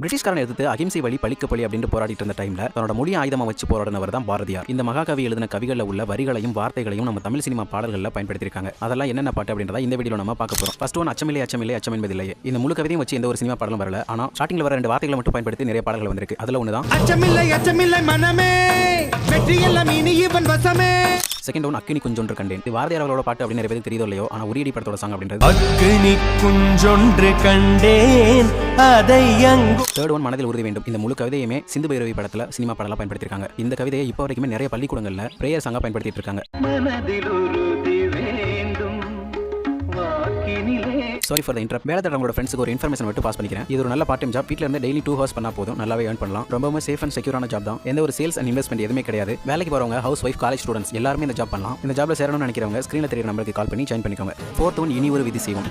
பிரிட்டிஷ்காரன் எதிர்த்து அகிம்சை வழி பழிக்க பழி அப்படின்னு போராடிட்டு இருந்த டைம்ல தன்னோட மொழி ஆயுதமா வச்சு போராடினவர் தான் பாரதியார். இந்த மகாகவி எழுதின கவிகளில் உள்ள வரிகளையும் வார்த்தைகளையும் நம்ம தமிழ் சினிமா பாடல்களில் பயன்படுத்தியிருக்காங்க. அதெல்லாம் என்னென்ன பாட்டு அப்படின்றத இந்த வீடியோல நம்ம பார்க்க போறோம். ஃபர்ஸ்ட் ஒன் அச்சமில்லை அச்சமில்லை அச்சம் என்பதில்லையே. இந்த முழு கவிதையும் வச்சு எந்த ஒரு சினிமா பாடலும் வரல. ஆனா ஸ்டார்டிங்ல வர 2 வார்த்தைகளை மட்டும் பயன்படுத்தி நிறைய பாடல்கள் வந்திருக்கு. அதுல ஒண்ணுதான் அச்சமில்லை அச்சமில்லை மனமே வெற்றி எல்லாம் இனி இவன் வசமே. செகண்ட் ஒன் அக்கினி குஞ்சொன்று கண்டேன். இது பாரதியார் அவரோட பாட்டு அப்படின்னு நிறைய பேருக்கு தெரியுதோ இல்லையோ, ஆனா உரியடி படத்தோட சாங் அப்படின்றது. அக்கினி குஞ்சொன்று கண்டேன் அதை அங்கு. தேர்ட் ஒன் மனதில் உறுதி வேண்டும். இந்த முழு கவிதையுமே சிந்து பைரவி படத்துல சினிமா பாடலாம் பயன்படுத்திருக்காங்க. இந்த கவிதையை இப்போ வரைக்குமே நிறைய பள்ளிக்கூடங்கள்ல பிரேயர் சாங்கா பயன்படுத்திட்டு இருக்காங்க. Sorry for the interrupt. வேலை தடங்களோட ஃப்ரெண்ட்ஸுக்கு ஒரு இன்ஃபர்மேஷன் மட்டும் பாஸ் பண்ணிக்கிறேன். இது ஒரு நல்ல பார்ட் டைம் ஜாப். வீட்ல இருந்து டெய்லி 2 ஹவர்ஸ் பண்ணா போதும், நல்லாவே ஏர்ன் பண்ணலாம். ரொம்பவே சேஃப் அண்ட் செக்யூரான ஜாப் தான். எந்த ஒரு சேல்ஸ் அண்ட் இன்வெஸ்ட்மெண்ட் எதுவுமே கிடையாது. வேலைக்கு போறவங்க, ஹவுஸ் ஒய்ஃப், காலேஜ் ஸ்டூடெண்ட்ஸ் எல்லாருமே இந்த ஜாப் பண்ணலாம். இந்த ஜாப்ல சேரணும்னு நினைக்கிறவங்க ஸ்கிரீன்ல தெரியுற நம்பருக்கு கால் பண்ணி ஜாயின் பண்ணிக்கோங்க. 4th ஒன் இனி ஒரு விதி செய்வோம்.